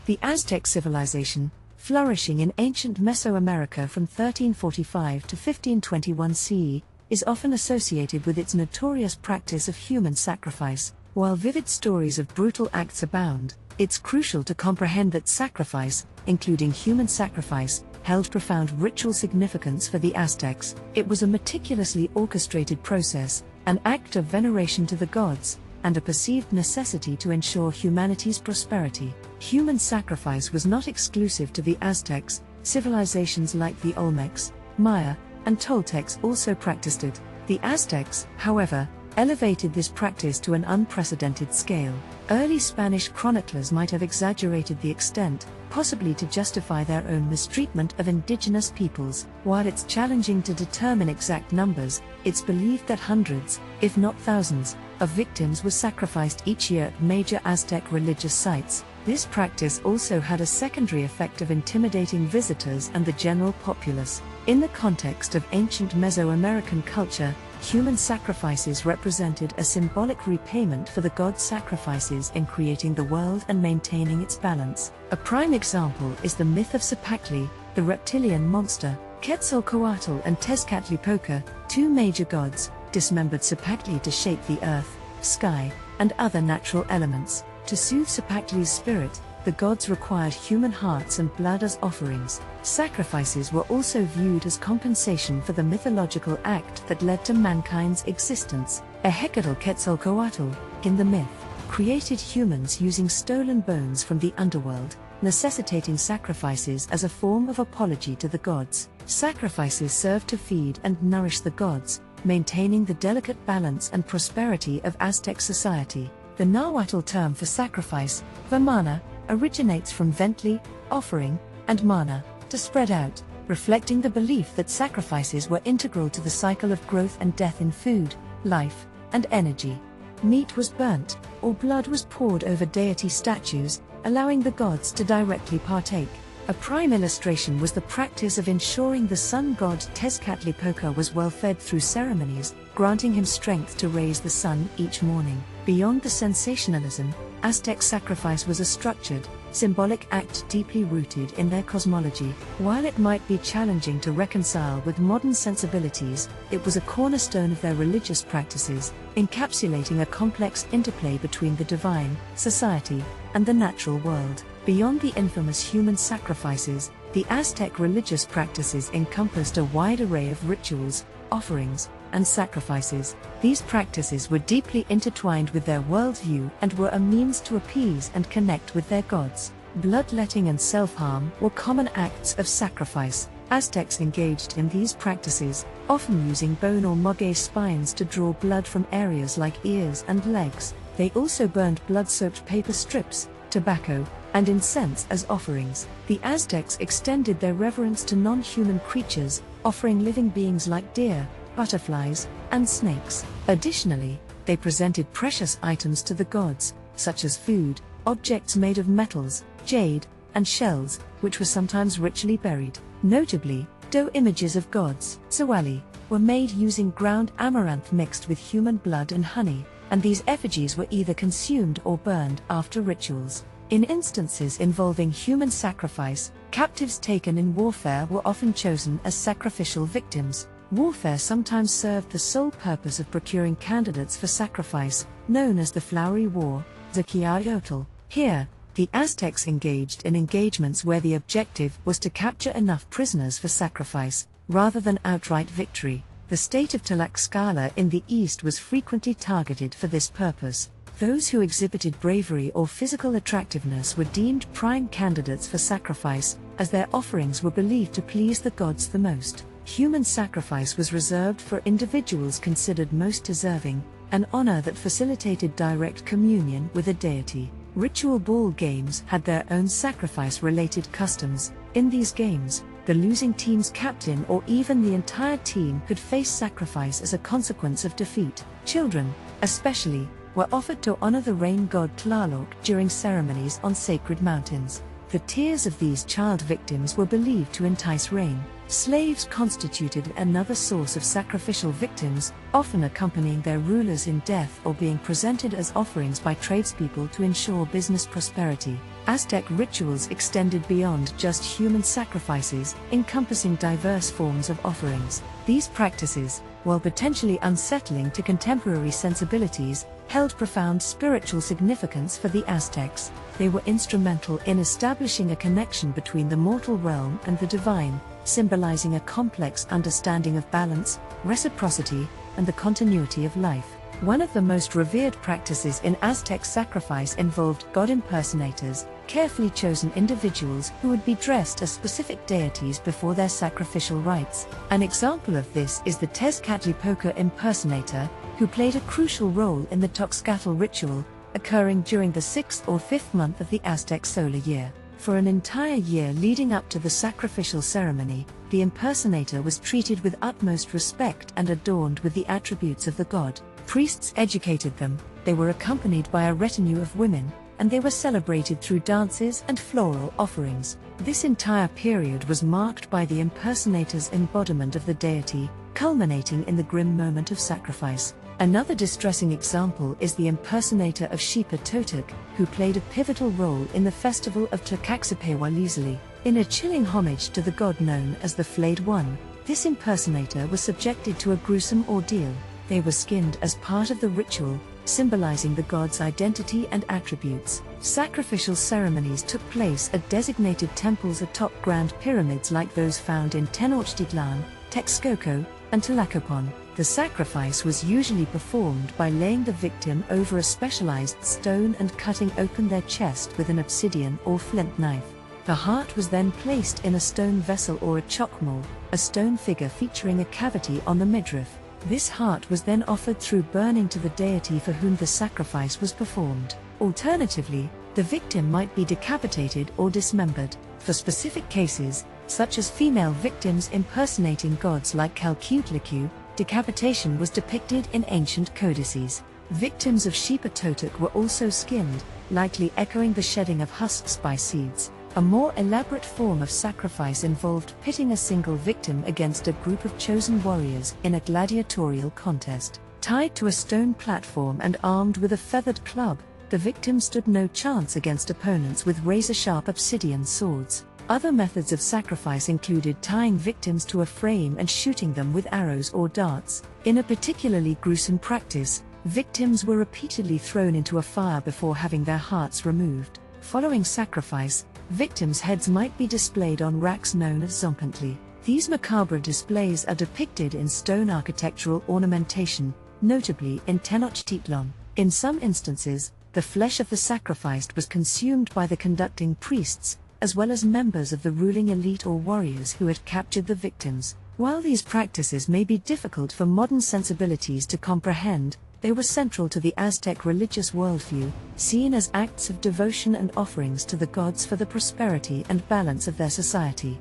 The Aztec civilization, flourishing in ancient Mesoamerica from 1345 to 1521 CE, is often associated with its notorious practice of human sacrifice. While vivid stories of brutal acts abound, it's crucial to comprehend that sacrifice, including human sacrifice, held profound ritual significance for the Aztecs. It was a meticulously orchestrated process, an act of veneration to the gods, and a perceived necessity to ensure humanity's prosperity. Human sacrifice was not exclusive to the Aztecs. Civilizations like the Olmecs, Maya, and Toltecs also practiced it. The Aztecs, however, elevated this practice to an unprecedented scale. Early Spanish chroniclers might have exaggerated the extent, possibly to justify their own mistreatment of indigenous peoples. While it's challenging to determine exact numbers, it's believed that hundreds, if not thousands, of victims were sacrificed each year at major Aztec religious sites. This practice also had a secondary effect of intimidating visitors and the general populace. In the context of ancient Mesoamerican culture, human sacrifices represented a symbolic repayment for the gods' sacrifices in creating the world and maintaining its balance. A prime example is the myth of Cipactli, the reptilian monster. Quetzalcoatl and Tezcatlipoca, two major gods, dismembered Cipactli to shape the earth, sky, and other natural elements. To soothe Cipactli's spirit, the gods required human hearts and blood as offerings. Sacrifices were also viewed as compensation for the mythological act that led to mankind's existence. A Hecatl Quetzalcoatl, in the myth, created humans using stolen bones from the underworld, necessitating sacrifices as a form of apology to the gods. Sacrifices served to feed and nourish the gods, maintaining the delicate balance and prosperity of Aztec society. The Nahuatl term for sacrifice, vamana, originates from ventli, offering, and mana, to spread out, reflecting the belief that sacrifices were integral to the cycle of growth and death in food, life, and energy. Meat was burnt, or blood was poured over deity statues, allowing the gods to directly partake. A prime illustration was the practice of ensuring the sun god Tezcatlipoca was well fed through ceremonies, granting him strength to raise the sun each morning. Beyond the sensationalism, Aztec sacrifice was a structured, symbolic act deeply rooted in their cosmology. While it might be challenging to reconcile with modern sensibilities, it was a cornerstone of their religious practices, encapsulating a complex interplay between the divine, society, and the natural world. Beyond the infamous human sacrifices, the Aztec religious practices encompassed a wide array of rituals, offerings, and sacrifices. These practices were deeply intertwined with their worldview and were a means to appease and connect with their gods. Bloodletting and self-harm were common acts of sacrifice. Aztecs engaged in these practices, often using bone or maguey spines to draw blood from areas like ears and legs. They also burned blood-soaked paper strips, tobacco, and incense as offerings. The Aztecs extended their reverence to non-human creatures, offering living beings like deer, butterflies, and snakes. Additionally, they presented precious items to the gods, such as food, objects made of metals, jade, and shells, which were sometimes ritually buried. Notably, dough images of gods, Sawali, were made using ground amaranth mixed with human blood and honey, and these effigies were either consumed or burned after rituals. In instances involving human sacrifice, captives taken in warfare were often chosen as sacrificial victims. Warfare sometimes served the sole purpose of procuring candidates for sacrifice, known as the Flowery War, Zaquiayotl. Here, the Aztecs engaged in engagements where the objective was to capture enough prisoners for sacrifice, rather than outright victory. The state of Tlaxcala in the east was frequently targeted for this purpose. Those who exhibited bravery or physical attractiveness were deemed prime candidates for sacrifice, as their offerings were believed to please the gods the most. Human sacrifice was reserved for individuals considered most deserving, an honor that facilitated direct communion with a deity. Ritual ball games had their own sacrifice-related customs. In these games, the losing team's captain or even the entire team could face sacrifice as a consequence of defeat. Children, especially, were offered to honor the rain god Tlaloc during ceremonies on sacred mountains. The tears of these child victims were believed to entice rain. Slaves constituted another source of sacrificial victims, often accompanying their rulers in death or being presented as offerings by tradespeople to ensure business prosperity. Aztec rituals extended beyond just human sacrifices, encompassing diverse forms of offerings. These practices, while potentially unsettling to contemporary sensibilities, held profound spiritual significance for the Aztecs. They were instrumental in establishing a connection between the mortal realm and the divine, symbolizing a complex understanding of balance, reciprocity, and the continuity of life. One of the most revered practices in Aztec sacrifice involved god impersonators, carefully chosen individuals who would be dressed as specific deities before their sacrificial rites. An example of this is the Tezcatlipoca impersonator, who played a crucial role in the Toxcatl ritual, occurring during the 6th or 5th month of the Aztec solar year. For an entire year leading up to the sacrificial ceremony, the impersonator was treated with utmost respect and adorned with the attributes of the god. Priests educated them, they were accompanied by a retinue of women, and they were celebrated through dances and floral offerings. This entire period was marked by the impersonator's embodiment of the deity, culminating in the grim moment of sacrifice. Another distressing example is the impersonator of Xipa Totok, who played a pivotal role in the festival of Tlacaxapehualizli. In a chilling homage to the god known as the Flayed One, this impersonator was subjected to a gruesome ordeal. They were skinned as part of the ritual, symbolizing the god's identity and attributes. Sacrificial ceremonies took place at designated temples atop grand pyramids like those found in Tenochtitlan, Texcoco, and Tlacopan. The sacrifice was usually performed by laying the victim over a specialized stone and cutting open their chest with an obsidian or flint knife. The heart was then placed in a stone vessel or a chokmol, a stone figure featuring a cavity on the midriff. This heart was then offered through burning to the deity for whom the sacrifice was performed. Alternatively, the victim might be decapitated or dismembered. For specific cases, such as female victims impersonating gods like Calcutlicu, decapitation was depicted in ancient codices. Victims of Xipa Totok were also skinned, likely echoing the shedding of husks by seeds. A more elaborate form of sacrifice involved pitting a single victim against a group of chosen warriors in a gladiatorial contest. Tied to a stone platform and armed with a feathered club, the victim stood no chance against opponents with razor-sharp obsidian swords. Other methods of sacrifice included tying victims to a frame and shooting them with arrows or darts. In a particularly gruesome practice, victims were repeatedly thrown into a fire before having their hearts removed. Following sacrifice, victims' heads might be displayed on racks known as zompantli. These macabre displays are depicted in stone architectural ornamentation, notably in Tenochtitlan. In some instances, the flesh of the sacrificed was consumed by the conducting priests, as well as members of the ruling elite or warriors who had captured the victims. While these practices may be difficult for modern sensibilities to comprehend, they were central to the Aztec religious worldview, seen as acts of devotion and offerings to the gods for the prosperity and balance of their society.